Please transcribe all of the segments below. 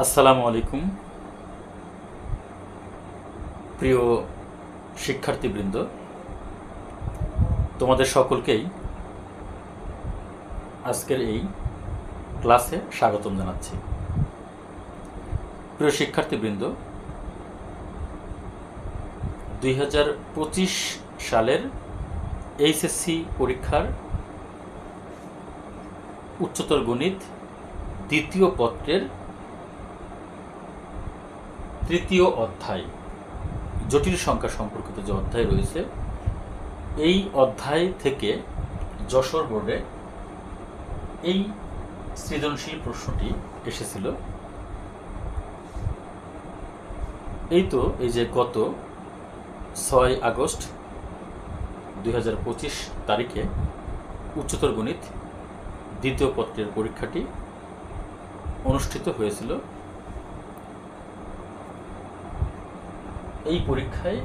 আসসালামু আলাইকুম প্রিয় শিক্ষার্থীবৃন্দ, তোমাদের সকলকেই আজকের এই ক্লাসে স্বাগতম জানাচ্ছি। প্রিয় শিক্ষার্থীবৃন্দ, 2025 সালের এইচএসসি পরীক্ষার উচ্চতর গণিত দ্বিতীয় পত্রের তৃতীয় অধ্যায় জটিল সংখ্যা সম্পর্কিত যে অধ্যায় রয়েছে, এই অধ্যায় থেকে যশোর বোর্ডে এই সৃজনশীল প্রশ্নটি এসেছিল। এই যে গত 6 আগস্ট 2025 তারিখে উচ্চতর গণিত দ্বিতীয় পত্রের পরীক্ষাটি অনুষ্ঠিত হয়েছিল। এই পরীক্ষায়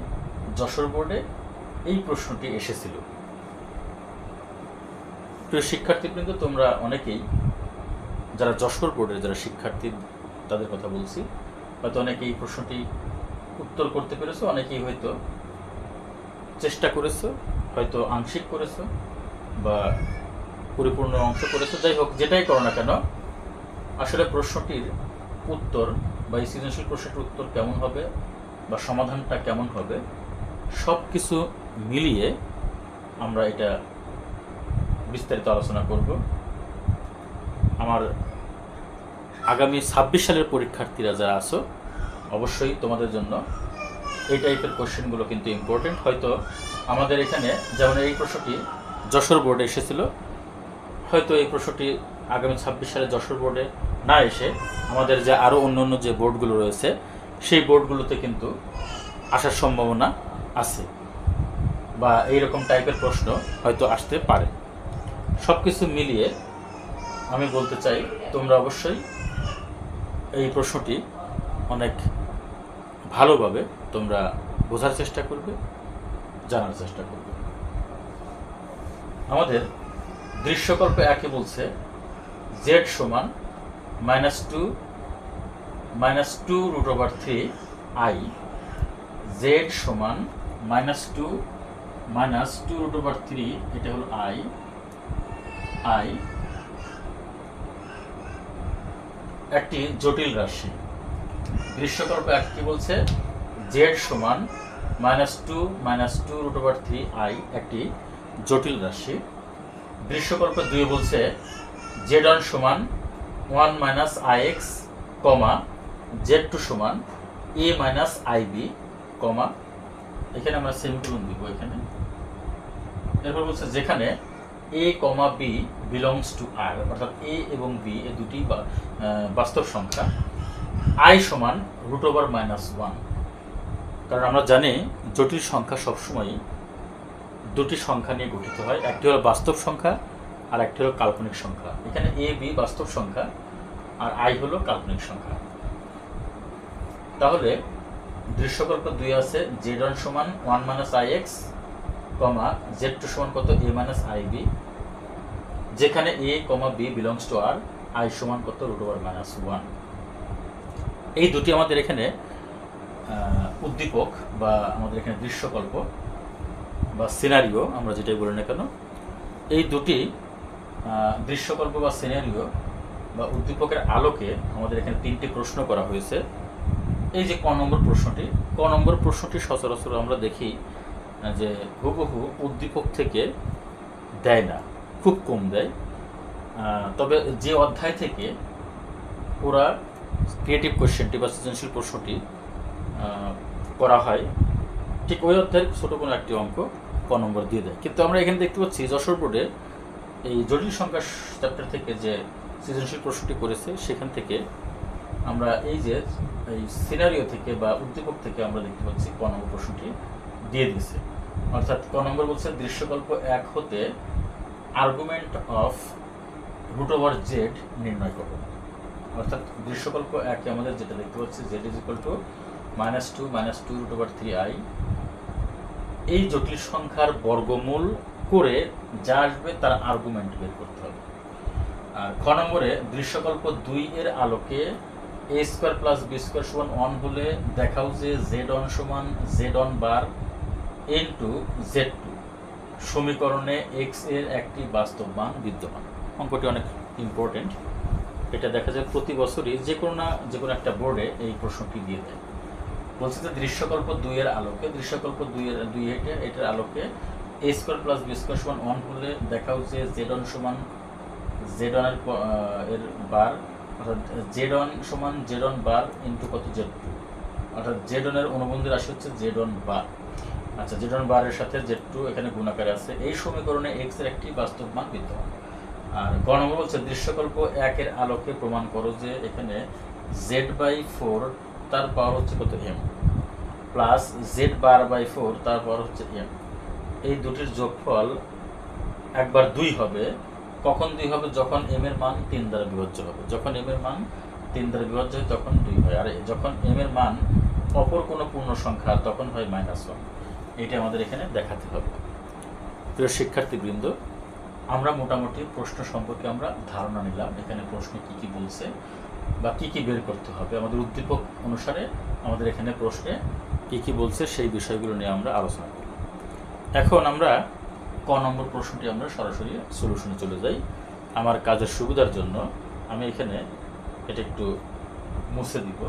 যশোর বোর্ডে এই প্রশ্নটি এসেছিল। প্রিয় শিক্ষার্থীবৃন্দ, তোমরা অনেকেই যারা যশোর বোর্ডের যারা শিক্ষার্থী তাদের কথা বলছি, হয়তো অনেকেই এই প্রশ্নটি উত্তর করতে পেরেছো, অনেকেই হয়তো চেষ্টা করেছো, হয়তো আংশিক করেছো বা পরিপূর্ণ অংশ করেছো। যাই হোক, যেটাই করো না কেন, আসলে প্রশ্নটির উত্তর বা এই সৃজনশীল প্রশ্নটির উত্তর কেমন হবে বা সমাধানটা কেমন হবে, সব কিছু মিলিয়ে আমরা এটা বিস্তারিত আলোচনা করব। আমার আগামী 26 সালের পরীক্ষার্থীরা যারা আছো, অবশ্যই তোমাদের জন্য এই টাইপের কোশ্চেনগুলো কিন্তু ইম্পর্টেন্ট। হয়তো আমাদের এখানে যেমন এই প্রশ্নটি যশোর বোর্ডে এসেছিল, হয়তো এই প্রশ্নটি আগামী 26 সালে যশোর বোর্ডে না এসে আমাদের যে আরও অন্য যে বোর্ডগুলো রয়েছে সেই বোর্ডগুলোতে কিন্তু আসার সম্ভাবনা আছে, বা এইরকম টাইপের প্রশ্ন হয়তো আসতে পারে। সব কিছু মিলিয়ে আমি বলতে চাই, তোমরা অবশ্যই এই প্রশ্নটি অনেক ভালোভাবে তোমরা বোঝার চেষ্টা করবে, জানার চেষ্টা করবে। আমাদের দৃশ্যকল্প একে বলছে z সমান -2 √3i, z সমান -2 √3, এটা হলো i একটি জটিল রাশি। দৃশ্যকল্প এক কি বলছে? z সমান -2 √3i একটি জটিল রাশি। দৃশ্যকল্প 2 বলছে z1 সমান 1 - ix, z2 সমান a - ib, এখানে আমরা সেমিকোলন দিব এখানে। এরপর বলছে যেখানে a, b belongs to r, অর্থাৎ a এবং b এই দুটি বাস্তব সংখ্যা, i সমান √1, কারণ আমরা জানি জটিল সংখ্যা সবসময় দুটি সংখ্যা নিয়ে গঠিত হয়, একটি হলো বাস্তব সংখ্যা আর একটি হলো কাল্পনিক সংখ্যা। এখানে a, b বাস্তব সংখ্যা আর i হলো কাল্পনিক সংখ্যা। তাহলে দৃশ্যকল্প 2 আছে z1 সমান 1 - ix, z2 সমান কত? a - ib, যেখানে a, b belongs to r, i সমান কত? √1। এই দুটি আমাদের এখানে উদ্দীপক বা আমাদের এখানে দৃশ্যকল্প বা সিনারিও আমরা যেটাই বলি না কেন, এই দুটি দৃশ্যকল্প বা সিনারিও বা উদ্দীপকের আলোকে আমাদের এখানে 3টি প্রশ্ন করা হয়েছে। এই যে ক নম্বর প্রশ্নটি সচরাচর আমরা দেখি যে হুবহু উদ্দীপক থেকে দেয় না, খুব কম দেয়। তবে যে অধ্যায় থেকে পুরা ক্রিয়েটিভ কোশ্চেনটি বা সৃজনশীল প্রশ্নটি করা হয়, ঠিক ওই অধ্যায়ের ছোটো কোনো একটি অঙ্ক ক নম্বর দিয়ে দেয়। কিন্তু আমরা এখানে দেখতে পাচ্ছি যশোর বোর্ডে এই জটিল সংখ্যা চ্যাপ্টার থেকে যে সৃজনশীল প্রশ্নটি করেছে, সেখান থেকে আমরা এই সিনারিও থেকে বা উদ্দীপক থেকে আমরা দেখতে পাচ্ছি ক নম্বর প্রশ্নটি দিয়ে দিয়েছে। অর্থাৎ ক নম্বর বলছে দৃশ্যকল্প 1 হতে আর্গুমেন্ট অফ √z নির্ণয় করো। অর্থাৎ দৃশ্যকল্প 1 আমাদের যেটা দেখতে পাচ্ছি z -2 √3i, এই জটিল সংখ্যার বর্গমূল করে যা আসবে তার আর্গুমেন্ট বের করতে হবে। আর খ নম্বরে দৃশ্যকল্প 2 এর আলোকে এ স্কোয়ার প্লাস বি স্কোয়ার সমান 1 হলে দেখাও যে z1 সমান z1 বার ইনটু z2 সমীকরণে x এর একটি বাস্তব মান বিদ্যমান। অঙ্কটি অনেক ইম্পর্টেন্ট। এটা দেখা যায় প্রতি বছরই যে কোনো একটা বোর্ডে এই প্রশ্নটি দিয়ে দেয়। বলছে যে দৃশ্যকল্প 2 এর আলোকে, দৃশ্যকল্প 2 এটার আলোকে এ স্কোয়ার প্লাস বি স্কোয়ার সমান 1 হলে দেখাও যে z1 সমান z1 এর বার, অর্থাৎ z1 সমান z1 বার ইনটু কত z2, অর্থাৎ z1 এর অনুবন্ধী রাশি হচ্ছে z1 বার। আচ্ছা, z1 বারের সাথে z2 এখানে গুণাকারে আছে। এই সমীকরণে x এর একটি বাস্তব মান বিদ্যমান। আর গ নম্বর বলছে দৃশ্যকল্প 1 এর আলোকে প্রমাণ করো যে এখানে z/4 তার পাওয়ার হচ্ছে কত m প্লাস z/4 তার পাওয়ার হচ্ছে m, এই দুটির যোগফল একবার 2 হবে। কখন 2 হবে? যখন m এর মান 3 দ্বারা বিভাজ্য হবে। যখন m এর মান 3 দ্বারা বিভাজ্য হয় তখন 2 হয়। আর যখন m এর মান অপর কোনো পূর্ণ সংখ্যা তখন হয় -1। এটা আমাদের এখানে দেখাতে হবে। প্রিয় শিক্ষার্থীবৃন্দ, আমরা মোটামুটি প্রশ্ন সম্পর্কে আমরা ধারণা নিলাম। এখানে প্রশ্ন কি বলছে বা কি বের করতে হবে, আমাদের উদ্দীপক অনুসারে আমাদের এখানে প্রশ্নে কি বলছে সেই বিষয়গুলো নিয়ে আমরা আলোচনা করি। এখন আমরা ক নম্বর প্রশ্নটি আমরা সরাসরি সলিউশনে চলে যাই। আমার কাজের সুবিধার জন্য আমি এখানে এটা একটু মুছে দিব।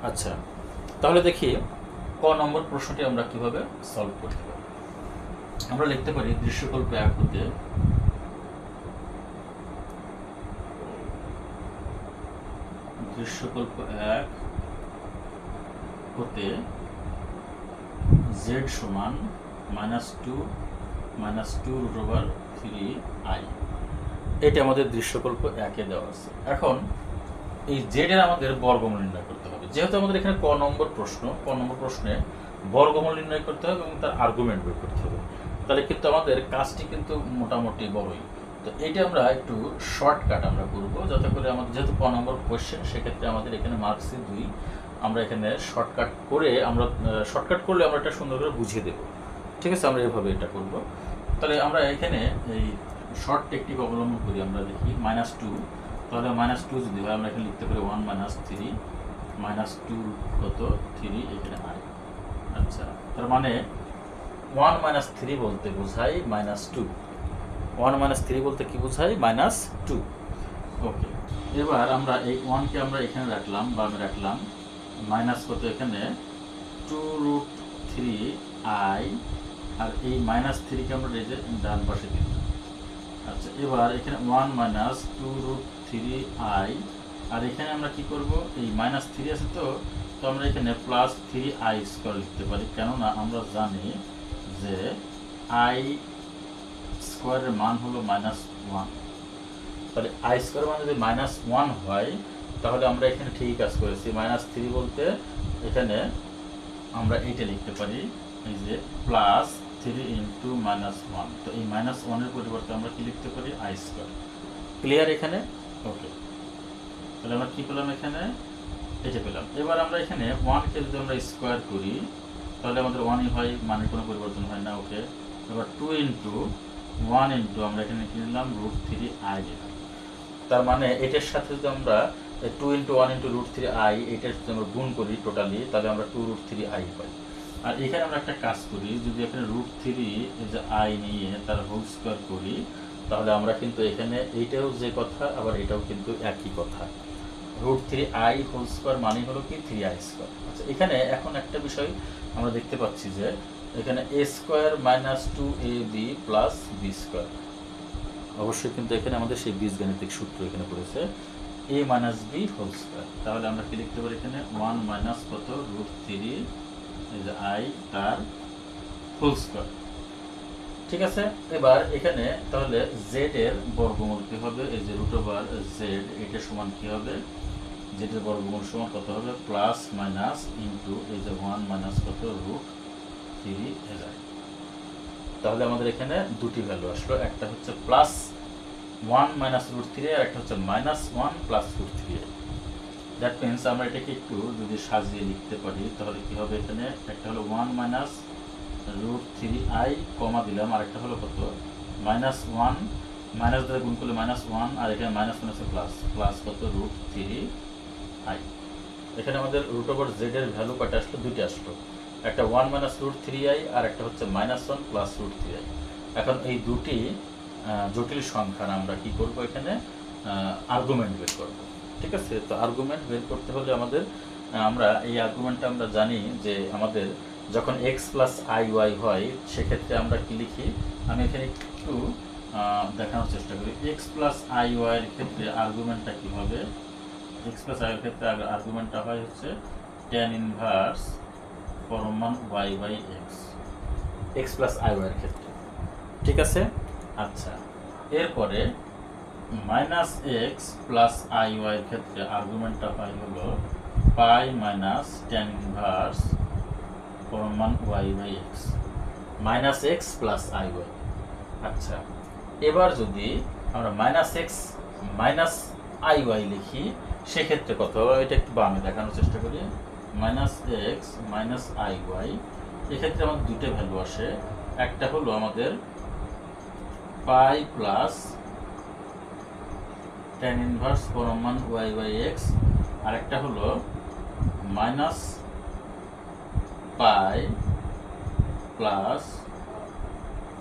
আচ্ছা, তাহলে দেখি ক নম্বর প্রশ্নটি আমরা কিভাবে সলভ করতে পারি। আমরা লিখতে পারি দৃশ্যকল্প 1 হতে দৃশ্যকল্প 1 হতে z সমান -2√3i, এটা আমাদের দৃশ্যকল্প 1 এ দেওয়া আছে। এখন এই z এর আমাদের বর্গমূল নির্ণয় করতে হবে। যেহেতু আমাদের এখানে ক নম্বর প্রশ্নে বর্গমূল নির্ণয় করতে হবে এবং তার আর্গুমেন্ট বের করতে হবে, তাহলে কিন্তু আমাদের কাজটি কিন্তু মোটামুটি বড়ই। তো এইটা আমরা একটু শর্টকাট আমরা করব, যাতে করে আমাদের যেহেতু ক নম্বর কোয়েশ্চেন, সেক্ষেত্রে আমাদের এখানে মার্কসে 2, আমরা এখানে শর্টকাট করলে আমরা এটা সুন্দর করে বুঝিয়ে দেব। ঠিক আছে, আমরা এভাবে এটা করব। তাহলে আমরা এখানে এই শর্ট টেকনিক অবলম্বন করি। আমরা দেখি -2, তাহলে -2 যদি হয় আমরা এখানে লিখতে পারি 1 - 3 -2 কত 3 এখানে i। আচ্ছা, তার মানে 1 - 3 বলতে বোঝায় -2। 1 - 3 বলতে কি বোঝায়? -2। ওকে, এবার আমরা এই 1 কে আমরা এখানে রাখলাম, বা আমি রাখলাম মাইনাস কত এখানে 2√3i, আর এই -3 কে আমরা ডান পাশে দিলাম। আচ্ছা, এবার এখানে 1 - 2√3i, আর এখানে আমরা কি করব? এই -3 আছে তো আমরা এখানে +3i² লিখতে পারি, কেননা আমরা জানি যে i² এর মান হলো -1। তাহলে i² মান যদি -1 হয়, তাহলে আমরা এখানে ঠিকই কাজ করেছি। -3 বলতে এখানে আমরা এইটা লিখতে পারি, এই যে +3 × -1। তো এই -1 এর পরিবর্তে আমরা কি লিখতে পারি? i²। ক্লিয়ার এখানে? ওকে, তাহলে আমরা কি পেলাম? এখানে এটা পেলাম। এবার আমরা এখানে 1 কে যদি আমরা স্কোয়ার করি, তাহলে আমাদের 1ই হয়, মানে কোনো পরিবর্তন হয় না। ওকে, এবার 2 × 1 × আমরা এখানে কি নিলাম? √3i দিলাম। তার মানে এটার সাথে যদি আমরা 2 × 1 × √3i এটার যদি আমরা গুণ করি টোটালি, তাহলে আমরা 2√3i পাই। আর এখানে আমরা একটা কাজ করি, যদি এখানে √3 এই যে i নিয়ে তার হোল স্কোয়ার করি, তাহলে আমরা কিন্তু এখানে এইটাও যে কথা, আবার এটাও কিন্তু একই কথা। √3i হোল স্কোয়ার মানে হলো কি 3i²। আচ্ছা, এখানে এখন একটা বিষয় আমরা দেখতে পাচ্ছি যে এখানে a² - 2ab + b²। অবশ্যই কিন্তু এখানে আমাদের সেই বীজগাণিতিক সূত্র এখানে পড়েছে, a - b হোল স্কোয়ার। তাহলে আমরা কি লিখতে পারি? এখানে 1 - কত √3 এই যে i তার হোল স্কোয়ার। ঠিক আছে, এবার এখানে তাহলে z এর বর্গমূল কি হবে? এই যে √z, এটা সমান কি হবে? z এর বর্গমূল সমান কত হবে? প্লাস মাইনাস ইনটু এই যে 1 - কত √3 এর। তাহলে আমাদের এখানে দুটি ভ্যালু আসলো, একটা হচ্ছে +1 - √3, আর একটা হচ্ছে -1 + √3। দ্যাট মিনস আমরা এটাকে একটু যদি সাজিয়ে লিখতে পারি, তাহলে কি হবে? এখানে একটা হলো 1 - √3i কমা দিলাম, আরেকটা হলো কত -1, মাইনাস দ্বারা গুণ করলে -1, আর এখানে -1 আছে প্লাস কত √3i। এখানে আমাদের √z এর ভ্যালু কয়টা আসলো? দুইটা আসলো, একটা 1 -√3i আর একটা হচ্ছে -1 প্লাস √3i। এখন এই দুটি জটিল সংখ্যার আমরা কি করব? এখানে আর্গুমেন্ট বের করব। ঠিক আছে, তো আর্গুমেন্ট বের করতে হলে আমাদের আমরা এই আর্গুমেন্টটা আমরা জানি যে আমাদের যখন x প্লাস আই ওয়াই হয় সেক্ষেত্রে আমরা কি লিখি? আমি এখানে একটু দেখানোর চেষ্টা করি। x প্লাস আই ওয়াই এর ক্ষেত্রে আর্গুমেন্টটা কী হবে? x প্লাস আই এর ক্ষেত্রে আর্গুমেন্টটা হয় হচ্ছে tan ইনভার্স পরম মান y by x, x plus i y এর ক্ষেত্রে। ঠিক আছে, আচ্ছা এরপরে -x প্লাস আই ওয়াই এর ক্ষেত্রে আর্গুমেন্টটা হয় হলো পাই মাইনাস tan ইনভার্স পরম মান y by x, -x plus i y. আচ্ছা এবার যদি আমরা -x মাইনাস আই ওয়াই লিখি সেক্ষেত্রে কত হবে? এটা একটু বামে দেখানোর চেষ্টা করি। -x মাইনাস আই ওয়াই, এক্ষেত্রে আমাদের দুটো ভ্যালু আসে, একটা হলো আমাদের পাই প্লাস tan ইনভার্স পরম মান y বাই এক্স, আর একটা হলো মাইনাস পাই প্লাস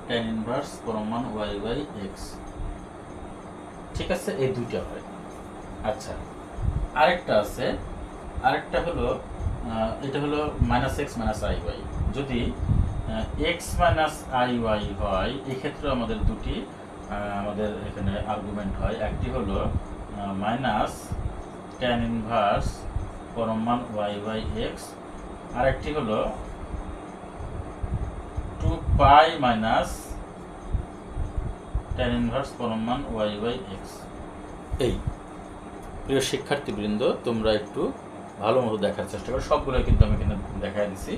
tan ইনভার্স পরম মান y বাই এক্স। ঠিক আছে, এই দুইটা হয়। আচ্ছা আরেকটা আছে, আরেকটা হলো এটা হলো -x মাইনাস আই ওয়াই। যদি x মাইনাস আই ওয়াই হয় এক্ষেত্রে আমাদের দুটি আমাদের এখানে আর্গুমেন্ট হয়, একটি হলো মাইনাস tan ইনভার্স পরম মান y বাই এক্স, আরেকটি হলো 2π মাইনাস tan ইনভার্স পরম মান y বাই এক্স। এই প্রিয় শিক্ষার্থীবৃন্দ, তোমরা একটু ভালো মতো দেখার চেষ্টা করো, সবগুলো কিন্তু আমি এখানে দেখাই দিছি।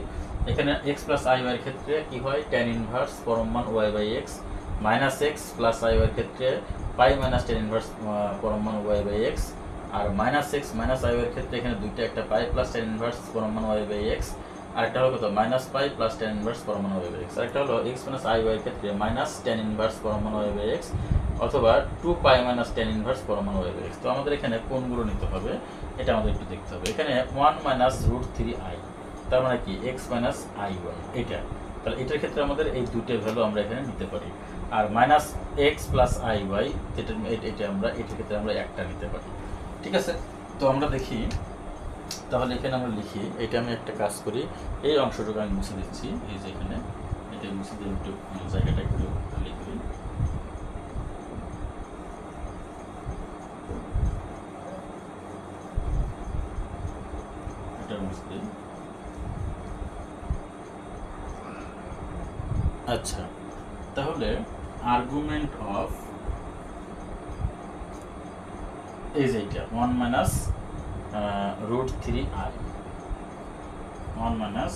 এখানে x প্লাস আই ওয়াই এর ক্ষেত্রে কি হয়? tan ইনভার্স পরম মান y by x, -x plus i y এর ক্ষেত্রে পাই মাইনাস tan ইনভার্স পরম মান y বাই এক্স, আর -x মাইনাস আই ওয়াই এর ক্ষেত্রে এখানে দুইটা, একটা পাই প্লাস tan ইনভার্স পরম মান y বাই এক্স, আরেকটা হলো কত -পাই প্লাস tan ইনভার্স পরম মান y বাই এক্স, আরেকটা হলো x মাইনাস আই ওয়াই এর ক্ষেত্রে tan ইনভার্স পরম মান y বাই এক্স অথবা 2π মাইনাস tan ইনভার্স পরম মান y বাই এক্স। তো আমাদের এখানে কোনগুলো নিতে হবে এটা আমাদের একটু দেখতে হবে। এখানে 1 মাইনাস √3i, তার মানে কি x মাইনাস আই ওয়াই, এটা। তাহলে এটার ক্ষেত্রে আমাদের এই দুটো ভ্যালু আমরা এখানে নিতে পারি। আর -x প্লাস আই ওয়াই এটা আমরা এটার ক্ষেত্রে আমরা একটা নিতে পারি। ঠিক আছে, তো আমরা দেখি তাহলে এখানে আমরা লিখি। এটা আমি একটা কাজ করি, এই অংশটুকু আমি মুছে দিচ্ছি, এই যে এখানে এটা মুছে দিয়ে একটু জায়গাটা একটু খালি করি। আচ্ছা তাহলে আর্গুমেন্ট অফ এই যে এটা 1 মাইনাস √3i, 1 মাইনাস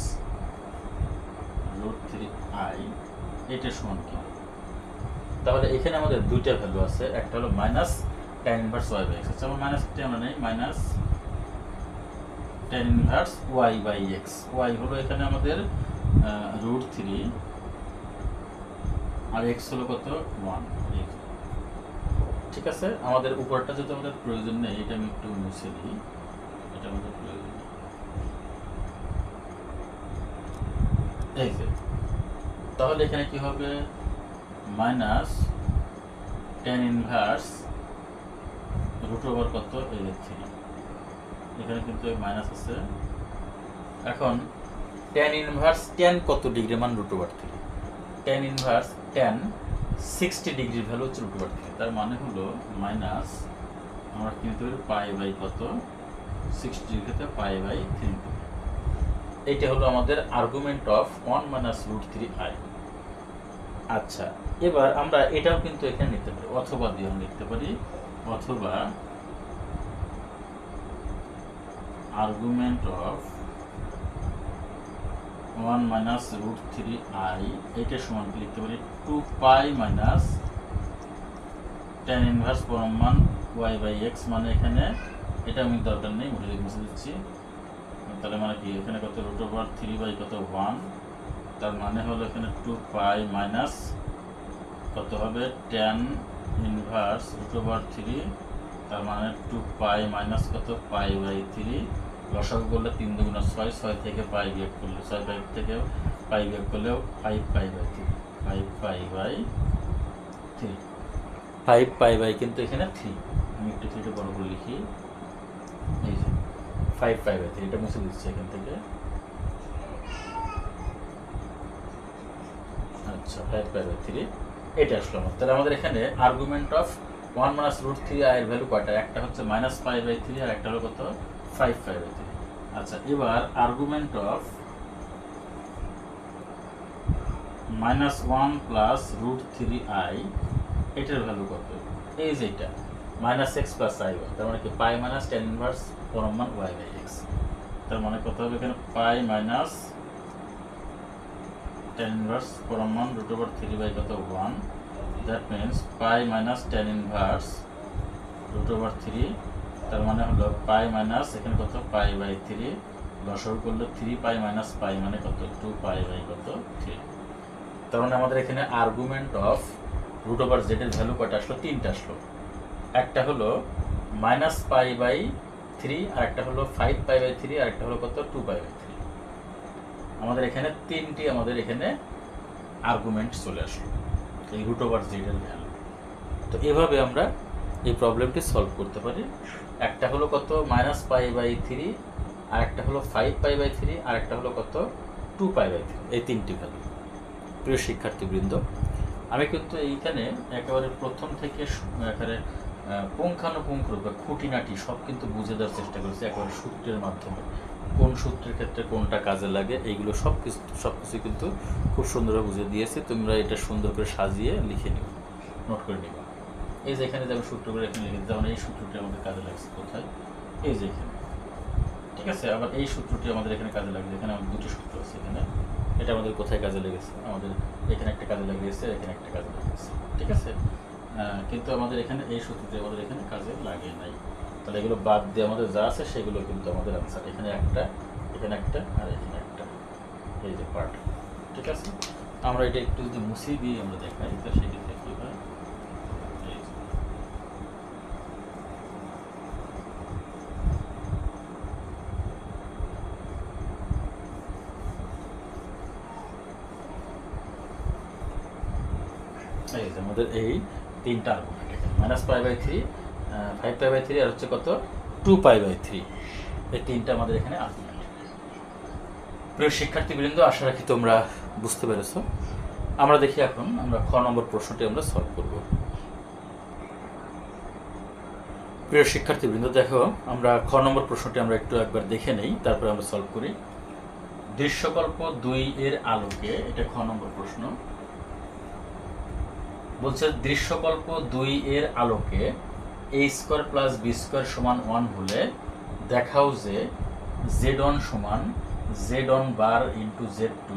√3i এটা সমান কি? তাহলে এখানে আমাদের দুইটা ভ্যালু আছে, একটা হলো minus tan inverse y by x। আচ্ছা আমরা মাইনাসটা আমরা নেই, minus tan inverse y by x, y হলো এখানে আমাদের √3 আর x হলো কত 1। ঠিক আছে, আমাদের উপরটা যেহেতু আমাদের প্রয়োজন নেই, এটা আমি একটু মুছে দিই, এটা আমাদের প্রয়োজন নেই। এই যে তাহলে এখানে কি হবে? মাইনাস tan ইনভার্স √ওভার কত এই 3, এখানে কিন্তু মাইনাস আছে। এখন tan ইনভার্স tan কত ডিগ্রি মান √3, tan inverse tan 60 degree value হচ্ছে √3, তার মানে হলো মাইনাস আমরা কিনতে পারি পাই বাই কত 60 ডিগ্রিতে পাই বাই 3। এইটা হলো আমাদের আর্গুমেন্ট অফ 1 মাইনাস √3i। আচ্ছা এবার আমরা এটাও কিন্তু এখানে নিতে পারি, অথবা দিয়ে লিখতে পারি, অথবা আর্গুমেন্ট অফ 1 মাইনাস √3i এটা সমান কি লিখতে পারি? 2π মাইনাস tan ইনভার্স পরম মান y বাই এক্স, মানে এখানে এটা আমি দরকার নেই, মুছে দিচ্ছি। তাহলে মানে কি এখানে কত √3 বাই কত 1 তার মানে হলো এখানে 2 পাই মাইনাস কত হবে tan ইনভার্স √3, তার মানে 2 পাই মাইনাস কত π/3, লসাগু করলে 3 দুগুণা 6, 6 থেকে পাই বিয়োগ করলে 6 পাই থেকে পাই বিয়োগ করলেও 5π/3, 5π/3, 5π কিন্তু এখানে 3, আমি একটু 3টা বড় করে লিখি, এই যে 5π/3, এটা মুছে দিচ্ছি এখান থেকে। আচ্ছা 5π/3 এটা আসলো আমার। তাহলে আমাদের এখানে আর্গুমেন্ট অফ 1 - √3i এর ভ্যালু কয়টা? একটা হচ্ছে -π/3 আর একটা হলো কত 5π/3। আচ্ছা এবার আর্গুমেন্ট অফ -1 + √3i এটার ভ্যালু কত? এই যে এটা -x + i, তার মানে কি পাই মাইনাস tan ইনভার্স পরম মান y/x, তার মানে কত হবে এখানে পাই মাইনাস tan ইনভার্স পরম মান √3 কত 1, that means pi minus tan inverse √3, তার মানে হলো পাই মাইনাস এখানে কত π/3, লসাগু করলে 3 পাই মাইনাস পাই মানে কত 2 π/3। তার মানে আমাদের এখানে আর্গুমেন্ট অফ √z এর ভ্যালু কয়টা আসলো? 3টা আসলো। একটা হলো -π/3 আর একটা হলো 5π/3 আর একটা হলো কত 2π/3। আমাদের এখানে 3টি আমাদের এখানে আর্গুমেন্ট চলে আসলো এই √z এর ভ্যালু। তো এভাবে আমরা এই প্রবলেমটি সলভ করতে পারি। একটা হলো কত -π/3 আর একটা হলো 5π/3 আর একটা হলো কত 2π/3, এই 3টি ভ্যালু। প্রিয় শিক্ষার্থীবৃন্দ, আমি কিন্তু এইখানে একেবারে প্রথম থেকে একেবারে পুঙ্খানুপুঙ্খরূপে খুঁটিনাটি সব কিন্তু বুঝে দেওয়ার চেষ্টা করেছি একেবারে সূত্রের মাধ্যমে, কোন সূত্রের ক্ষেত্রে কোনটা কাজে লাগে এইগুলো সব কিছু কিন্তু খুব সুন্দরভাবে বুঝে দিয়েছি। তোমরা এটা সুন্দর করে সাজিয়ে লিখে নিও, নোট করে নিবা। এই যে এখানে যেমন সূত্র করে এখানে লিখে যেমন এই সূত্রটি আমাদের কাজে লাগছে কোথায়, এই যে এখানে, ঠিক আছে। আবার এই সূত্রটি আমাদের এখানে কাজে লাগছে, এখানে আমাদের দুটি সূত্র আছে এখানে, এটা আমাদের কোথায় কাজে লেগেছে? আমাদের এখানে একটা কাজে লেগেছে, এখানে একটা কাজে লেগেছে, ঠিক আছে। কিন্তু আমাদের এখানে এই সূত্রটি আমাদের এখানে কাজে লাগে নাই। তাহলে এগুলো বাদ দিয়ে আমাদের যা আছে সেগুলো কিন্তু আমাদের আনসার। এখানে একটা, এখানে একটা আর এখানে একটা, এই যে পার্ট, ঠিক আছে। আমরা এটা একটু যদি মুছিয়ে দিয়ে আমরা দেখাই তো সেক্ষেত্রে কী হয়, এই যে আমাদের এই 3টা আর্গুমেন্ট এখানে -π/3, 5π/3 আর হচ্ছে কত 2π/3, এই 3টা আমাদের এখানে আর্গুমেন্ট। প্রিয় শিক্ষার্থীবৃন্দ, আশা রাখি তোমরা বুঝতে পেরেছো। আমরা দেখি এখন আমরা খ নম্বর প্রশ্নটি আমরা সলভ করব। প্রিয় শিক্ষার্থীবৃন্দ দেখো, আমরা খ নম্বর প্রশ্নটি আমরা একটু একবার দেখে নেই, তারপরে আমরা সলভ করি। দৃশ্যকল্প 2 এর আলোকে, এটা খ নম্বর প্রশ্ন বলছে, দৃশ্যকল্প 2 এর আলোকে a² + b² = 1 হলে দেখাও যে z1 = z1 বার * z2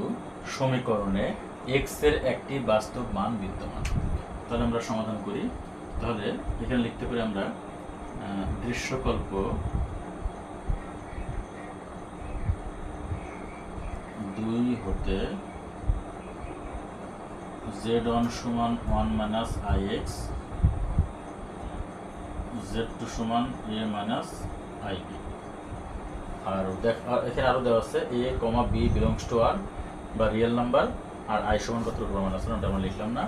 সমীকরণে x এর একটি বাস্তব মান বিদ্যমান। তাহলে আমরা সমাধান করি। তাহলে এখানে লিখতে পারি আমরা দৃশ্যকল্প 2 হতে z1 = 1 - ix, z2 = a - ib। আর এখানে আরো দেওয়া আছে a, b belongs to r বা রিয়েল নাম্বার, আর i সমান কত √1 ওটা আমরা লিখলাম না।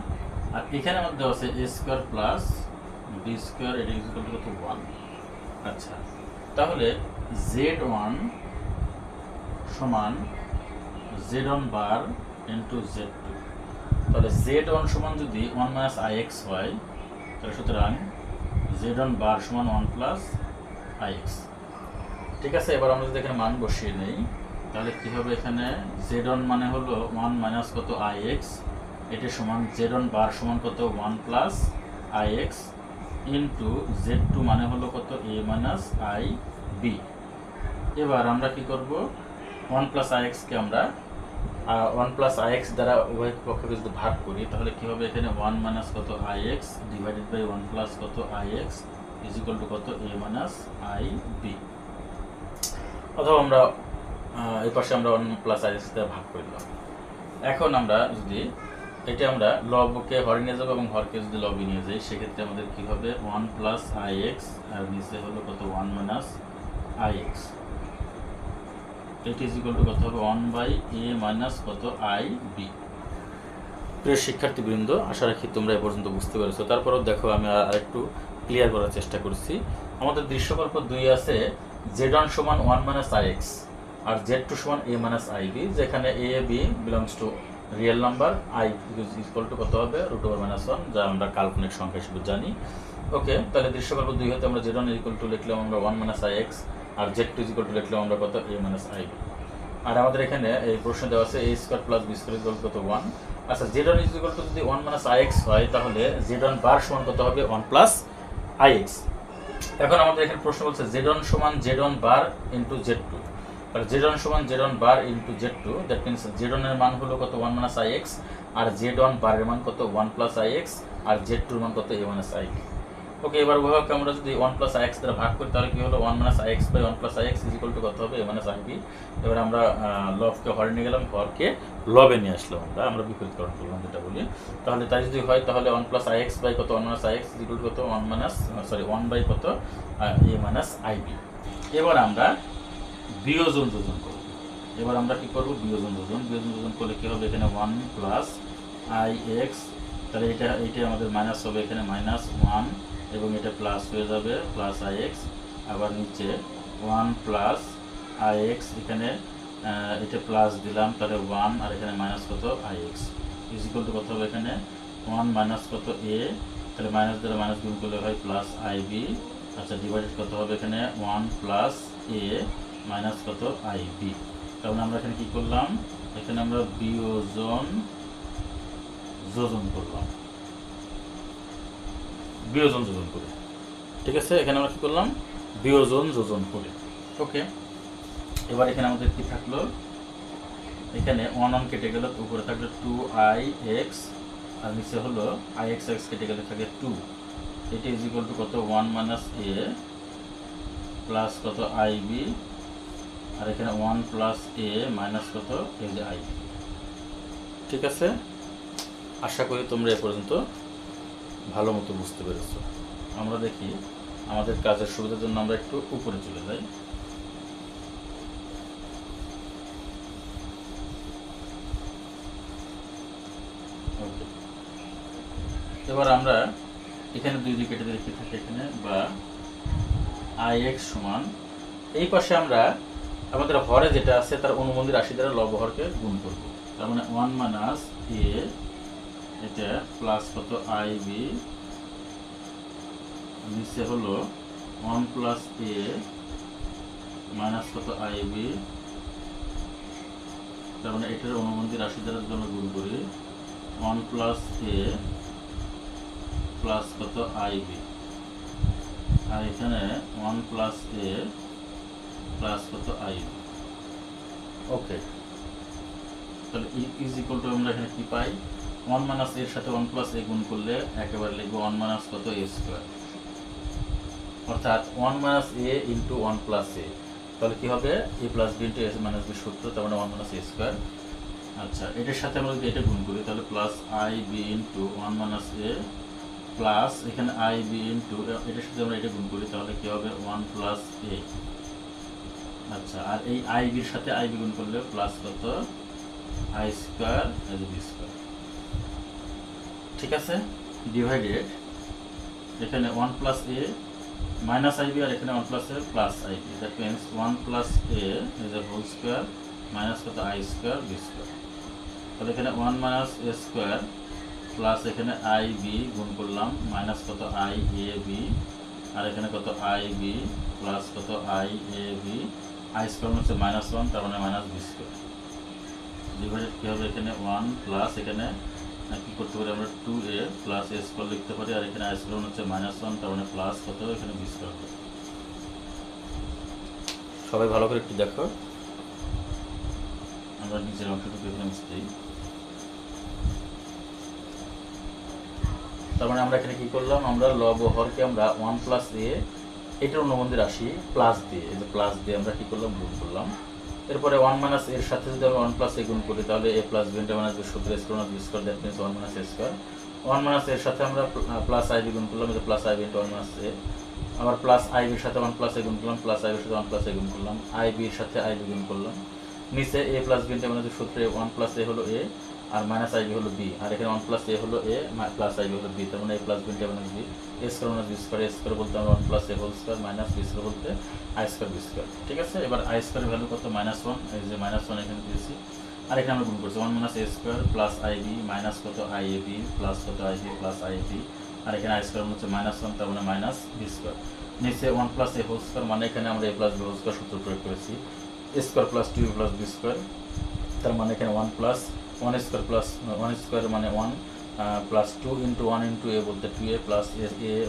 আর এখানে আমাদের দেওয়া আছে a² + b² এটা ইকুয়াল টু কত 1। আচ্ছা, তাহলে z1 = z1 বার * z2, তাহলে z1 সমান যদি 1 - ix হয়, তাহলে সুতরাং z1 বার সমান 1 + ix, ঠিক আছে। এবার আমরা যদি এখানে মান বসিয়ে নেই তাহলে কি হবে, এখানে z1 মানে হলো 1 - কত ix, এটা সমান z1 বার সমান কত 1 + ix ইন্টু z2 মানে হলো কত a - ib। এবার আমরা কি করব, 1 + ix কে আমরা 1 + ix দ্বারা উভয় পক্ষকে যদি ভাগ করি তাহলে কি হবে, এখানে 1 - কত ix ডিভাইডেড বাই 1 + কত ix ইজ ইকুয়াল টু কত a - ib। অথবা আমরা এই পাশে আমরা 1 + ix দ্বারা ভাগ করে দিলাম। এখন আমরা যদি এটা আমরা লবকে হরে নিয়ে যাবো এবং হরকে যদি লবে নিয়ে যাই, সেক্ষেত্রে আমাদের কি হবে 1 প্লাস আই এক্স আর নিচে হলো কত 1 মাইনাস আই এক্স। এটা ইজ ইকুয়াল টু কত হবে 1 বাই এ মাইনাস কত আই বি। প্রিয় শিক্ষার্থীবৃন্দ, আশা রাখি তোমরা এ পর্যন্ত বুঝতে পেরেছো। তারপরেও দেখো আমি আরেকটু ক্লিয়ার করার চেষ্টা করছি। আমাদের দৃশ্যকল্প 2 আছে z1 সমান 1 মাইনাস আই এক্স আর z2 সমান a মাইনাস আই বি, যেখানে a b belongs to real number, i is equal to কত হবে √1 যা আমরা কাল্পনিক সংখ্যা হিসেবে জানি। ওকে, তাহলে দৃশ্যকল্প 2 হতে আমরা z1 ইকুয়াল টু লিখলাম আমরা 1 মাইনাস আই এক্স আর z2 ইকুয়াল টু লিখলাম আমরা কত a মাইনাস আই বি। আর আমাদের এখানে এই প্রশ্ন দেওয়া আছে a square plus b square equal কত 1। আচ্ছা, z1 ইকুয়াল টু যদি 1 মাইনাস আই এক্স হয়, তাহলে z1 বার সমান কত হবে 1 প্লাস আই এক্স। এখন আমাদের এখানে প্রশ্ন বলছে z1 সমান z1 বার ইনটু z2, আর z1 সমান z1 bar into z2, that means z1 এর মান হলো কত 1 minus i x R z1 বারের মান কত 1 প্লাস আই এক্স আর z2 এর মান কত a মাইনাস আই বি। ওকে, এবার উভয়কে আমরা যদি 1 প্লাস আই এক্স দ্বারা ভাগ করি, তাহলে কি হলো 1 minus i x by 1 plus i x is equal to কত হবে a মাইনাস আই বি। এবার আমরা লবকে হরে নিয়ে গেলাম, হরকে লবে নিয়ে আসলাম, আমরা বিপরীতকরণ করলাম যেটা বলি। তাহলে তাই যদি হয়, তাহলে 1 প্লাস আই এক্স বাই কত 1 minus i x is equal to কত 1 বাই কত a মাইনাস আই বি। এবার আমরা বিয়োজন যোজন করব। এবার আমরা কি করব বিয়োজন যোজন করলে কি হবে, এখানে 1 প্লাস আই এক্স, তাহলে এইটা আমাদের মাইনাস হবে, এখানে মাইনাস 1 এবং এটা প্লাস হয়ে যাবে প্লাস আই এক্স। আবার নিচে 1 প্লাস আই এক্স, এখানে এটা প্লাস দিলাম, তাহলে 1 আর এখানে মাইনাস কত I x is equal to কত হবে, এখানে 1 মাইনাস কত এ, তাহলে মাইনাস দ্বারা মাইনাস গুণ করলে হয় প্লাস আই বি। আচ্ছা, ডিভাইডেড কত হবে, এখানে 1 প্লাস এ মাইনাস কত আই বি। তাহলে আমরা এখানে কি করলাম, এখানে আমরা বিয়োজন যোজন করলাম, বিয়োজন যোজন করে। ঠিক আছে, এখানে আমরা কি করলাম বিয়োজন যোজন করে। ওকে, এবার এখানে আমাদের কি থাকলো, এখানে 1 কেটে গেল, উপরে থাকলো 2i x আর নিচে হলো i x কেটে গেলে থাকে 2। এটা ইজ ইকুয়াল টু কত 1 মাইনাস a প্লাস কত আই বি, আর এখানে 1 প্লাস a মাইনাস কত এই যে আই। ঠিক আছে, আশা করি তোমরা এ পর্যন্ত ভালো মতো বুঝতে পেরেছো। আমরা দেখি আমাদের কাজের সুবিধার জন্য আমরা একটু উপরে চলে যাই। ওকে, এবার আমরা এখানে 2 দিয়ে কেটে লিখে থাকি এখানে, বা আই এক্স সমান এই পাশে আমরা আমাদের হরে যেটা আছে তার অনুবন্ধী রাশি দ্বারা লব হরকে গুণ করব। তার মানে 1 মাইনাস এ, এটা প্লাস কত আই বি, নিচে হলো 1 প্লাস এ মাইনাস কত আই বি। তার মানে এটার অনুবন্ধী রাশি দ্বারা যদি আমরা গুণ করি 1 প্লাস এ প্লাস কত আই বি, আর এখানে 1 প্লাস এ প্লাস কত আই বি। ওকে, তাহলে ইজ ইকুয়াল টু আমরা এখানে কি পাই, 1 মাইনাস এর সাথে 1 প্লাস এ গুণ করলে একেবারে লিখবো 1 মাইনাস কত এ স্কোয়ার, অর্থাৎ 1 মাইনাস এ ইন্টু 1 প্লাস এ। তাহলে কি হবে এ প্লাস বি ইন্টু এ মাইনাস বি সূত্র, তার মানে 1 মাইনাস এ স্কোয়ার। আচ্ছা, এটার সাথে আমরা যদি এটা গুণ করি, তাহলে plus i b into 1 minus a plus এখানে আই বি ইন্টু এটার সাথে আমরা এটা গুণ করি, তাহলে কি হবে 1 প্লাস এ। আচ্ছা, আর এই আই বির সাথে আই বি গুণ করলে প্লাস কত i square as b square. ঠিক আছে, ডিভাইডেড এখানে 1 plus a minus i b আর এখানে 1 plus a plus i b, that means 1 plus a as a whole square minus কত আই স্কোয়ার বি স্কোয়ার। তাহলে এখানে 1 মাইনাস এ স্কোয়ার প্লাস এখানে i b গুণ করলাম মাইনাস কত আই এ বি, আর এখানে কত আই বি প্লাস কত i a b, i square হচ্ছে -1, তার মানে মাইনাস বি স্কোয়ার। ডিভাইডেড কী হবে, এখানে 1 প্লাস এখানে কী করতে পারি আমরা 2a প্লাস এ স্কোয়ার লিখতে পারি, আর এখানে আই স্কোয়ার হচ্ছে -1, তার মানে প্লাস কত এখানে বি স্কোয়ার। সবাই ভালো করে একটু দেখো, আমরা নিচের অংশটুকু এখানে মুছতে। তার মানে আমরা এখানে কি করলাম, আমরা লব ও হরকে আমরা 1 প্লাস এ এটার অনুবন্ধী রাশি প্লাস দিয়ে, এই যে প্লাস দিয়ে আমরা কি করলাম গুণ করলাম, এরপরে 1 মাইনাস এর সাথে যদি আমরা 1 প্লাস এ গুণ করি তাহলে a plus b into minus b সূত্র a square minus b square that means 1 minus a square. 1 minus এর সাথে আমরা প্লাস ib গুণ করলাম, এটা plus ib into 1 minus a। আবার প্লাস ib এর সাথে 1 প্লাস a গুণ করলাম, প্লাস ib এর সাথে 1 প্লাস a গুণ করলাম, ib এর সাথে ib গুণ করলাম। নিচে a plus b into minus b সূত্রে 1 প্লাস a হলো a আর মাইনাস ib হলো b, আর এখানে 1 প্লাস a হলো a প্লাস ib হলো b, তার মানে a plus b into minus b a square minus b square. a square বলতে আমরা 1 plus a whole square minus b square বলতে i স্কয়ার b স্কয়ার। ঠিক আছে, এবার i স্কয়ারের ভ্যালু কত? -1, এই যে -1 এখানে দিয়েছি, আর এখানে আমরা গুণ করছি 1 minus a square plus ib minus কত iab প্লাস কত ib প্লাস ib, আর এখানে i স্কয়ার হচ্ছে -1, তার মানে মাইনাস b স্কয়ার। নিচে 1 প্লাস a হোল স্কয়ার, মানে এখানে আমরা a plus b whole square সূত্র প্রয়োগ করেছি, a square plus 2a plus b square, তার মানে এখানে 1 প্লাস 1 স্কয়ার প্লাস 1 স্কয়ার মানে 1 প্লাস 2 ইনটু 1 ইনটু a বলতে 2a plus a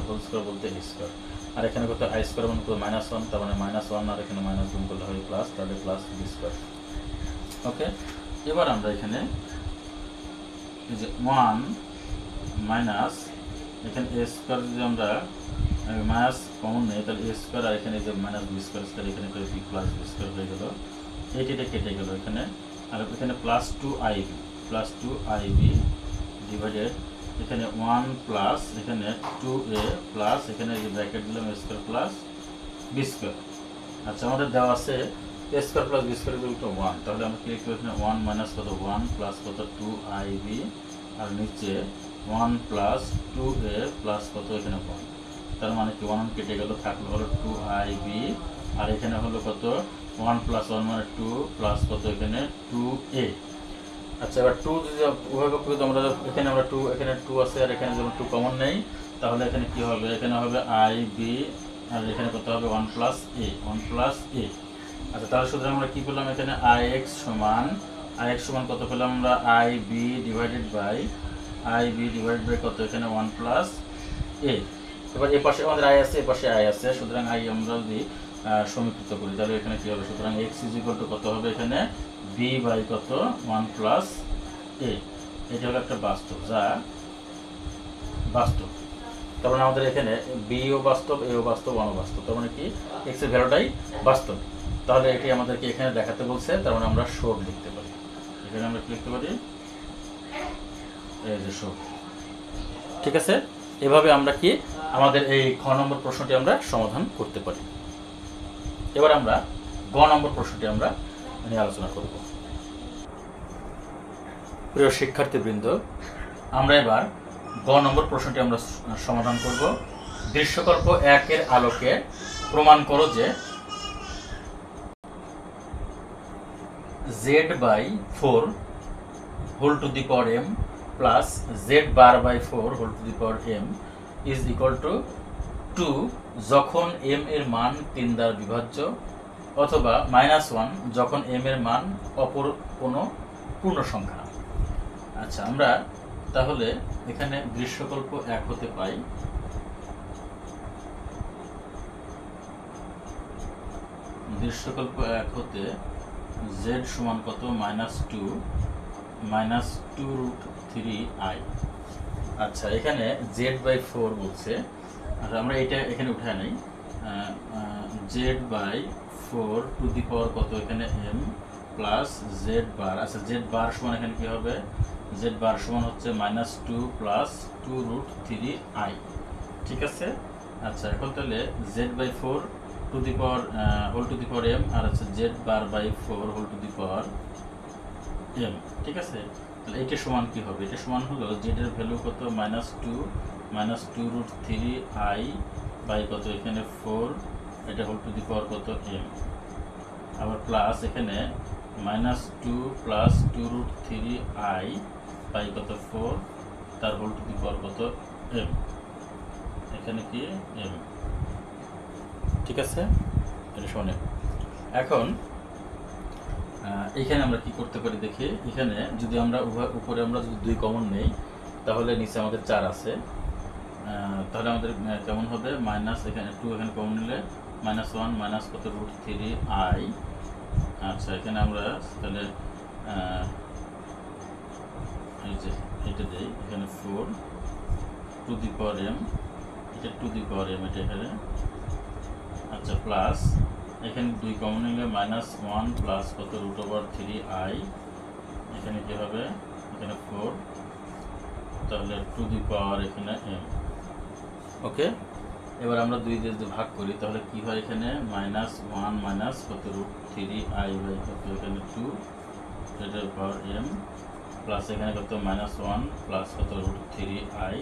whole square বলতে a স্কয়ার, আর এখানে কত i স্কয়ার মানে কত -1, তার মানে -1 আর এখানে মাইনাস গুণ করলে হয় প্লাস, তাহলে প্লাস b স্কয়ার। ওকে, এবার আমরা এখানে এই যে 1 মাইনাস এখানে a স্কয়ার যদি আমরা মাইনাস কমন নেই তাহলে a স্কয়ার, আর এখানে যে মাইনাস b স্কয়ার স্কয়ার এখানে করে b প্লাস b স্কয়ার হয়ে গেল, এইটা কেটে গেল এখানে, আর এখানে প্লাস 2ib ডিভাইডেড এখানে 1 প্লাস এখানে 2a প্লাস এখানে যে ব্র্যাকেট দিলাম a square plus b square. আচ্ছা, আমাদের দেওয়া আছে a square plus b square equal to 1, তাহলে আমরা কি লিখব এখানে 1 মাইনাস কত 1 প্লাস কত 2ib, আর নিচে 1 প্লাস 2a প্লাস কত এখানে 1, তার মানে কি 1 কেটে গেল, থাকলো হলো 2ib, আর এখানে হলো কত 1 প্লাস 1 মানে 2 প্লাস কত এখানে 2a। আচ্ছা, এবার 2 যদি উভয় পক্ষ আমরা এখানে আমরা 2 এখানে 2 আছে আর এখানে যখন 2 কমন নেই তাহলে এখানে কি হবে, এখানে হবে ib আর এখানে কত হবে 1 প্লাস a 1 প্লাস a। আচ্ছা, তাহলে সুতরাং আমরা কি পেলাম এখানে ix সমান কত পেলাম আমরা ib ডিভাইডেড বাই কত এখানে 1 প্লাস a। এবার এই পাশে আমাদের i আছে, এই পাশে i আছে, সুতরাং i আমরা যদি সমীকৃত করি তাহলে এখানে কি হবে, সুতরাং x কত হবে এখানে b বাই কত 1 প্লাস a। এটা হলো একটা বাস্তব, যা বাস্তব, তার মানে আমাদের এখানে b ও বাস্তব, a ও বাস্তব, 1 ও বাস্তব, তার মানে কি x এর ভ্যালুটাই বাস্তব। তাহলে এটি আমাদেরকে এখানে দেখাতে বলছে, তার মানে আমরা শোড লিখতে পারি, এখানে আমরা কি লিখতে পারি, এই যে শোড। ঠিক আছে, এভাবে আমরা কি আমাদের এই খ নম্বর প্রশ্নটি আমরা সমাধান করতে পারি। এবার আমরা গ নম্বর প্রশ্নটি আমরা নিয়ে আলোচনা করব। প্রিয় শিক্ষার্থীবৃন্দ, আমরা এবার গ নম্বর প্রশ্নটি আমরা সমাধান করব। দৃশ্যকল্প 1 এর আলোকে প্রমাণ করো যে z/4 whole to the power m plus z/4 whole to the power m is equal to 2 যখন m এর মান 3 দ্বারা বিভাজ্য, অথবা -1 যখন m এর মান অপর কোনো পূর্ণ সংখ্যা। আচ্ছা, আমরা তাহলে এখানে দৃশ্যকল্প 1 হতে পাই দৃশ্যকল্প 1 হতে z সমান কত -2√3i। আচ্ছা, এখানে z/4 বলছে, আচ্ছা আমরা এটা এখানে উঠায় নাই, z/4 টু দি পাওয়ার কত এখানে m প্লাস z/, আচ্ছা z/, সমান এখানে কি হবে, z/, সমান হচ্ছে -2 প্লাস 2√3i। ঠিক আছে, আচ্ছা এখন তাহলে z/4 to the power whole to the power m, আর আছে z/4 whole to the power m। ঠিক আছে, তাহলে এটা সমান কি হবে, এটা সমান হলো z এর ভ্যালু কত -2√3i বাই কত এখানে 4, এটা হোল টু দি পাওয়ার কত m, আবার প্লাস এখানে -2 প্লাস 2√3i বাই কত 4 তার হোল টু দি পাওয়ার কত m, এখানে কি m। ঠিক আছে, এটা শোনে। এখন এখানে আমরা কি করতে পারি দেখি, এখানে যদি আমরা উপরে আমরা যদি 2 কমন নেই তাহলে নিচে আমাদের 4 আছে, তাহলে আমাদের কেমন হবে মাইনাস এখানে 2 এখানে কমন নিলে -1 মাইনাস কত √3i। আচ্ছা, এখানে আমরা তাহলে এই যে এটা দেই, এখানে 4 টু দি পাওয়ার m, এটা টু দি পাওয়ার m এটা এখানে, আচ্ছা প্লাস এখানে 2 কমন নিলে -1 প্লাস কত √3i, এখানে কি হবে, এখানে 4, তাহলে টু দি পাওয়ার এখানে m। ওকে, এবার আমরা 2 দিয়ে যদি ভাগ করি তাহলে কি হয়, এখানে -1 মাইনাস কত √3i বাই কত এখানে 2 এটার পাওয়ার m, প্লাস এখানে কত -1 প্লাস কত √3i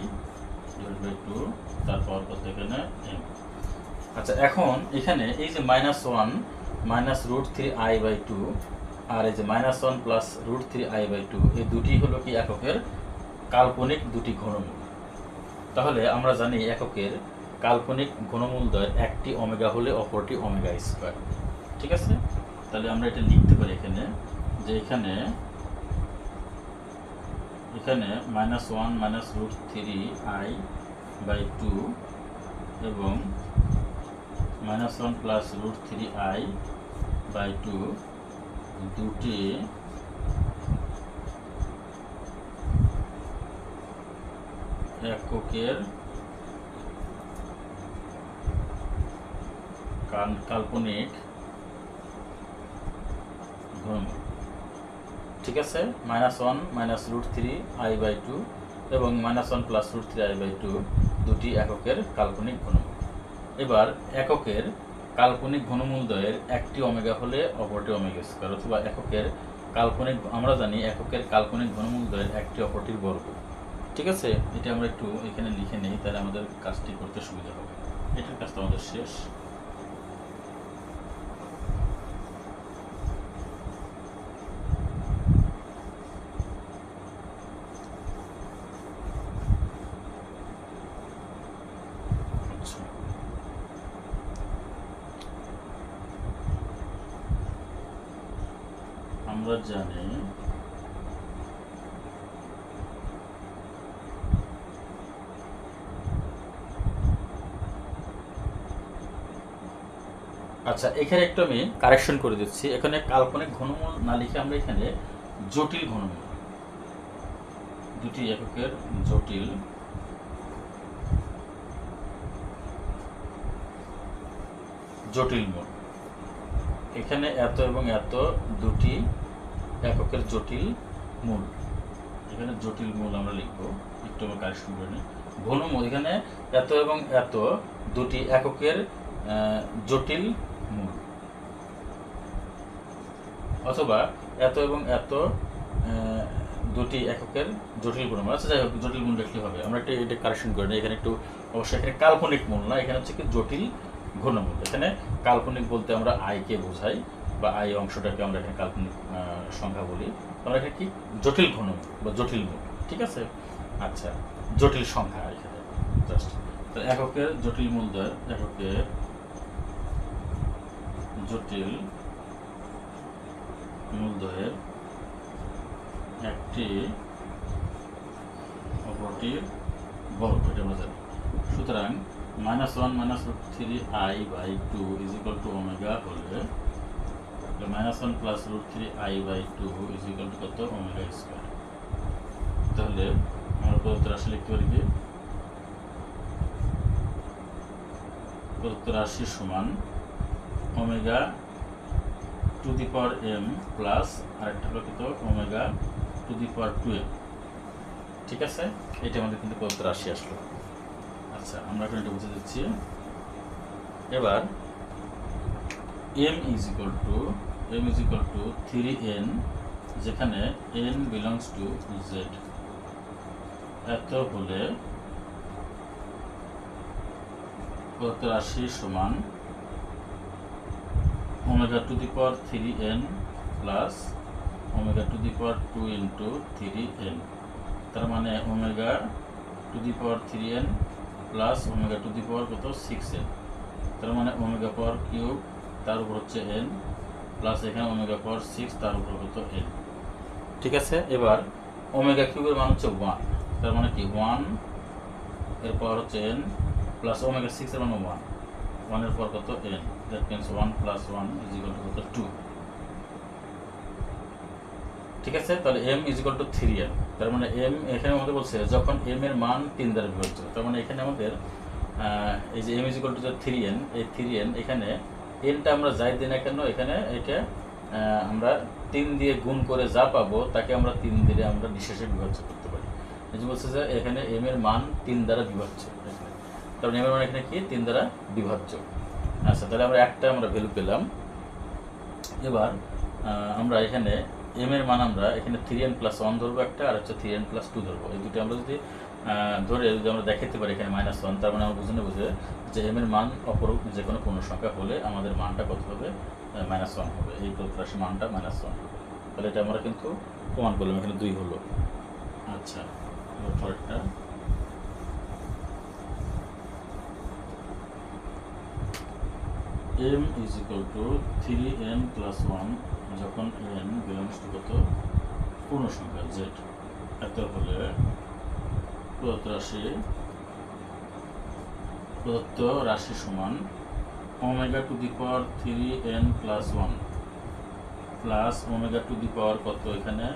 ডিভাইড বাই 2 তার পাওয়ার কত এখানে m। আচ্ছা, এখন এখানে এই যে -1 মাইনাস √3i বাই 2 আর এই যে -1 প্লাস √3i বাই 2, এই দুটি হলো কি এককের কাল্পনিক দুটি ঘনমূল। তাহলে আমরা জানি এককের কাল্পনিক ঘনমূলদ্বয়ের একটি ওমেগা হলে অপরটি ওমেগা স্কয়ার। ঠিক আছে, তাহলে আমরা এটা লিখতে পারি এখানে যে এখানে -1 মাইনাস √3i বাই 2 এবং -1 প্লাস √3i বাই 2 দুটি এককের কাল্পনিক ঘনমূল। ঠিক আছে, -1 মাইনাস √3i বাই 2 এবং -1 প্লাস √3i বাই 2 দুটি এককের কাল্পনিক ঘনমূল। এবার এককের কাল্পনিক ঘনমূলদ্বয়ের একটি ওমেগা হলে অপরটি ওমেগা স্কয়ার, অথবা এককের কাল্পনিক, আমরা জানি এককের কাল্পনিক ঘনমূলদ্বয়ের একটি অপরটির বর্গ। ঠিক আছে, এটা আমরা একটু এখানে লিখে নেই, তাহলে আমাদের কাজটি করতে সুবিধা হবে। এটার কাজটা আমাদের শেষ। আমরা জানি আচ্ছা, এখানে একটু আমি কারেকশন করে দিচ্ছি। এখানে কাল্পনিক ঘনমূল না লিখে আমরা এখানে জটিল ঘনমূল, দুটি এককের জটিল মূল। এখানে এত এবং এত দুটি এককের জটিল মূল, এখানে জটিল মূল আমরা লিখবো। একটু আমরা কারেকশন করে নিই। ঘনমূল, এখানে এত এবং এত দুটি এককের জটিল মূল, অথবা এত এবং এত দুটি এককের জটিল ঘনমূল। আচ্ছা, যাই হোক, জটিল মূল লিখলে হবে। আমরা একটু এটা কারেকশন করে নিই। এখানে একটু অবশ্যই এখানে কাল্পনিক মূল না, এখানে হচ্ছে কি জটিল ঘনমূল। এখানে কাল্পনিক বলতে আমরা আইকে বোঝাই, বা আই অংশটাকে আমরা এখানে কাল্পনিক সংখ্যা বলি। আমরা এখানে কি জটিল ঘনমূল বা জটিল মূল। ঠিক আছে, আচ্ছা, জটিল সংখ্যা এখানে জাস্ট। তো এককের জটিল মূলদ্বয়, এককের জটিল মূলদ্বয়ের একটি অপরটির বর্গ, এটা আমরা জানি। সুতরাং -1 minus √3i by 2 is equal to omega হলে -1 plus √3i by 2 is equal to কত, ওমেগা স্কয়ার। তাহলে আমরা প্রদত্ত রাশি লিখতে পারি কি, প্রদত্ত রাশি সমান omega to the power m plus আরেকটা হলো কত, omega to the power 2m। ঠিক আছে, এটা আমাদের কিন্তু প্রদত্ত রাশি আসলো। আচ্ছা, আমরা এখন এটা বুঝে দিচ্ছি। এবার m is equal two 3n, যেখানে n বিলংস টু z, এত হলে প্রদত্ত রাশি সমান omega to the power 3n plus omega to the power 2 into 3n। তার মানে omega to the power 3n plus omega to the power কত, 6n। তার মানে ওমেগা পাওয়ার কিউব, তার উপর হচ্ছে n, প্লাস এখানে ওমেগা পাওয়ার 6, তার উপর কত, n। ঠিক আছে, এবার ওমেগা কিউবের মান হচ্ছে 1, তার মানে কি 1 এর পাওয়ার হচ্ছে n, প্লাস ওমেগা 6 এর মান 1, 1 এর পাওয়ার কত, n। That means 1 plus 1 is equal to কত, 2। ঠিক আছে, তাহলে m is equal two 3n। তার মানে m এখানে আমাদের বলছে যখন m এর মান 3 দ্বারা বিভাজ্য। তার মানে এখানে আমাদের এই যে m is equal two 3n, এই 3n এখানে এনটা আমরা যাই দিই না কেন এখানে এটা আমরা 3 দিয়ে গুণ করে যা পাবো তাকে আমরা 3 দিয়ে আমরা নিঃশেষে বিভাজ্য করতে পারি। এই যে বলছে যে এখানে এম এর মান 3 দ্বারা বিভাজ্য, কারণ এম এর মান এখানে কি 3 দ্বারা বিভাজ্য। আচ্ছা, তাহলে আমরা একটা ভ্যালু পেলাম। এবার আমরা এখানে এম এর মান আমরা এখানে 3n+1 ধরবো একটা, আর হচ্ছে 3n+2 ধরবো। এই দুটো আমরা যদি ধরে যদি আমরা দেখাতে পারি এখানে -1, তার মানে আমরা বুঝে যে এম এর মান অপর যে কোনো পূর্ণ সংখ্যা হলে আমাদের মানটা কত হবে, -1 হবে। এই প্রদত্ত রাশির মানটা -1 হবে। তাহলে এটা আমরা কিন্তু প্রমাণ করলাম, এখানে 2 হলো। আচ্ছা, এবার পরেরটা m is equal to 3n+1 যখন n belongs to কত পূর্ণ সংখ্যা z, এত হলে প্রদত্ত রাশি সমান ω⁴n+1 প্লাস ω⁴ কত, এখানে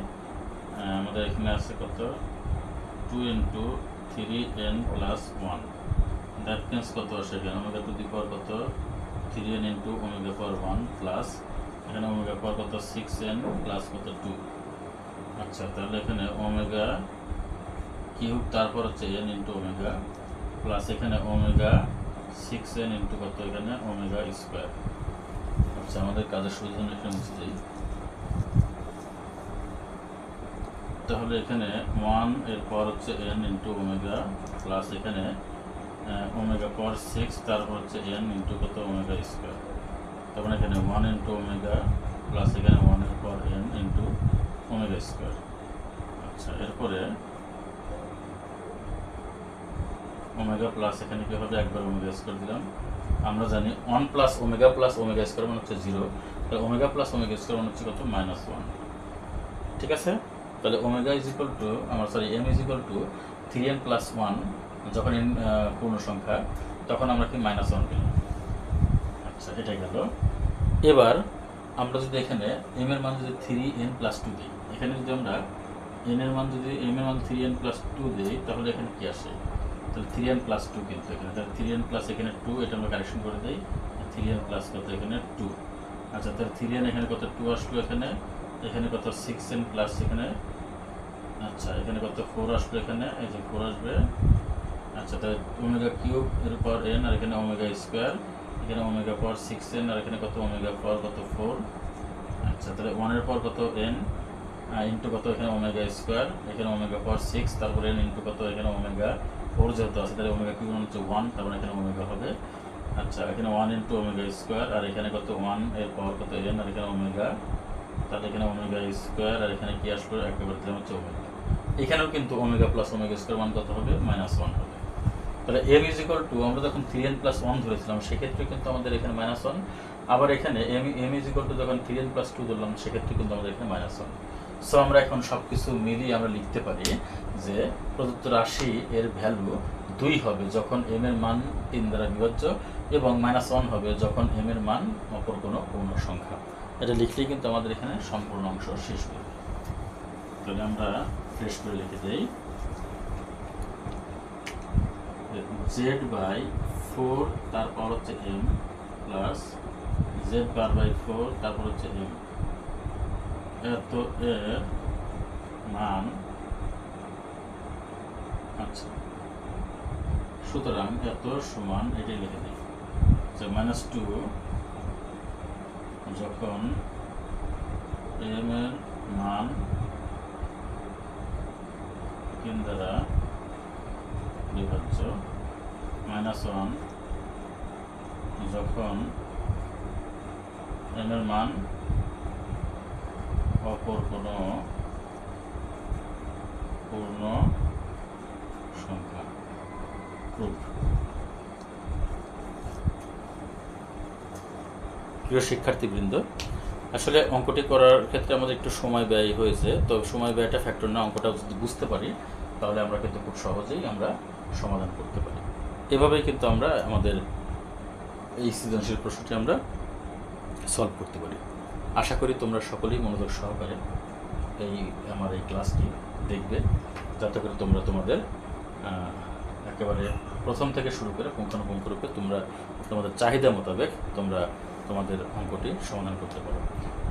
আমাদের এখানে আছে কত 2 × 3n+1, দ্যাট মিন্স কত আসে এখানে ω⁴ কত 3n × ω⁴1 প্লাস এখানে ω⁴ কত 6n প্লাস কত 2। আচ্ছা, তাহলে এখানে ω³ তারপর হচ্ছে n × ω প্লাস এখানে ω6n × কত এখানে ω²। আচ্ছা, আমাদের কাজের সুবিধা জন্য এখানে মুছে যাই। তাহলে এখানে 1 এর পর হচ্ছে n × ω প্লাস এখানে ω⁴6 তারপর হচ্ছে n × কত ω²। তারপরে এখানে 1 × ω প্লাস এখানে 1 এর পর n × ω²। আচ্ছা, এরপরে ω প্লাস এখানে কি হবে, একবার ω² দিলাম। আমরা জানি 1 + ω + ω² মানে হচ্ছে 0, তাহলে ω + ω² মানে হচ্ছে কত -1। ঠিক আছে, তাহলে ω m = 3n+1 যখন n পূর্ণ সংখ্যা তখন আমরা কি -1 পেলাম। আচ্ছা, এটাই গেল। এবার আমরা যদি এখানে m এর মান যদি 3n+2 দিই, এখানে যদি আমরা m এর মান 3n+2 দিই, তাহলে এখানে কি আসে, তাহলে 3n+2 কিন্তু এখানে, তাহলে 3n প্লাস এখানে 2, এটা আমরা কারেকশন করে দিই, 3n প্লাস কত এখানে 2। আচ্ছা, তাহলে 3n এখানে কত 2 আসলো, এখানে কত 6n প্লাস এখানে, আচ্ছা এখানে কত 4 আসলো, এখানে এই যে 4 আসবে। আচ্ছা, তাহলে ω³ এর পর n আর এখানে ω², এখানে ω⁴ 6n আর এখানে কত ω⁴ কত 4। আচ্ছা, তাহলে 1 এর পর কত n ইন্টু কত এখানে ω², এখানে ω⁴ 6, তারপর n ইন্টু কত এখানে ω4 যেহেতু আছে, তাহলে ω³ হচ্ছে 1, তারপর এখানে ω হবে। আচ্ছা, এখানে 1 × ω² আর এখানে কত 1 এর পর কত n আর এখানে ω, তাহলে এখানে ω² আর এখানে কি আসলো, একেবারে দিলাম হচ্ছে ω। এখানেও কিন্তু ω + ω² মান কত হবে, -1 হবে। তাহলে m = আমরা যখন 3n+1 ধরেছিলাম সেক্ষেত্রে কিন্তু আমাদের এখানে -1, আবার এখানে m যখন 3n+2 ধরলাম সেক্ষেত্রে কিন্তু আমাদের এখানে -1। সো আমরা এখন সব কিছু মিলিয়ে আমরা লিখতে পারি যে প্রদত্ত রাশি এর ভ্যালু 2 হবে যখন m এর মান 3 দ্বারা বিভাজ্য, এবং -1 হবে যখন m এর মান অপর কোনো পূর্ণ সংখ্যা। এটা লিখলেই কিন্তু আমাদের এখানে সম্পূর্ণ অংশ শেষ হবে। তাহলে আমরা ফ্রেশ করে লিখে দেই, z/4 তারপর হচ্ছে m প্লাস z⁴/4 তারপর হচ্ছে m, এত এর মান। আচ্ছা, সুতরাং এত সমান এটাই লিখে দিই যে -2 যখন m এর মান 3 দ্বারা বিভাজ্য, -1 যখন m এর মান অপর কোনো পূর্ণ সংখ্যা। প্রুফ। প্রিয় শিক্ষার্থীবৃন্দ, আসলে অঙ্কটি করার ক্ষেত্রে আমাদের একটু সময় ব্যয় হয়েছে, তো সময় ব্যয়টা ফ্যাক্টর না, অঙ্কটা যদি বুঝতে পারি তাহলে আমরা কিন্তু খুব সহজেই আমরা সমাধান করতে পারি। এভাবেই কিন্তু আমরা আমাদের এই সৃজনশীল প্রশ্নটি আমরা সলভ করতে পারি। আশা করি তোমরা সকলেই মনোযোগ সহকারে আমার এই ক্লাসটি দেখবে, যাতে করে তোমরা তোমাদের একেবারে প্রথম থেকে শুরু করে পুঙ্খানুপুঙ্খরূপে তোমরা তোমাদের চাহিদা মোতাবেক তোমরা তোমাদের অঙ্কটি সমাধান করতে পারো।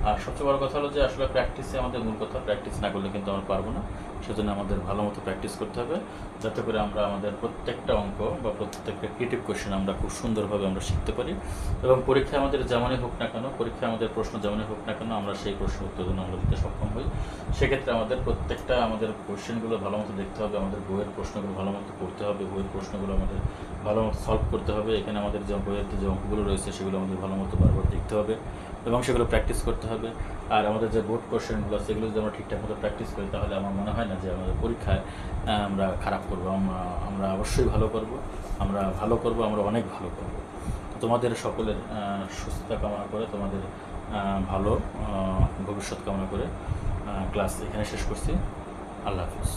আর সবচেয়ে বড় কথা হলো যে আসলে প্র্যাকটিসে আমাদের মূল কথা, প্র্যাকটিস না করলে কিন্তু আমরা পারবো না। সেজন্য আমাদের ভালো মতো প্র্যাকটিস করতে হবে, যাতে করে আমরা আমাদের প্রত্যেকটা অঙ্ক বা প্রত্যেকটা ক্রিয়েটিভ কোয়েশ্চেন আমরা খুব সুন্দরভাবে আমরা শিখতে পারি, এবং পরীক্ষা আমাদের যেমনই হোক না কেন, পরীক্ষা আমাদের প্রশ্ন যেমনই হোক না কেন, আমরা সেই প্রশ্ন উত্তর আমরা দিতে সক্ষম হই। সেক্ষেত্রে আমাদের প্রত্যেকটা আমাদের কোয়েশ্চেনগুলো ভালো মতো দেখতে হবে, আমাদের বইয়ের প্রশ্নগুলো ভালো মতো পড়তে হবে, বইয়ের প্রশ্নগুলো আমাদের ভালো মতো সলভ করতে হবে। এখানে আমাদের যে বইয়ের যে অঙ্কগুলো রয়েছে সেগুলো আমাদের ভালো মতো বারবার দেখতে হবে এবং সেগুলো প্র্যাকটিস করতে হবে। আর আমাদের যে বোর্ড কোশ্চেনগুলো সেগুলো যদি আমরা ঠিকঠাক মতো প্র্যাকটিস করি, তাহলে আমার মনে হয় না যে আমাদের পরীক্ষায় আমরা খারাপ করবো। আমরা অবশ্যই ভালো করব, আমরা অনেক ভালো করব। তোমাদের সকলের সুস্থতা কামনা করে, তোমাদের ভালো ভবিষ্যৎ কামনা করে ক্লাস এখানে শেষ করছি। আল্লাহ হাফিজ।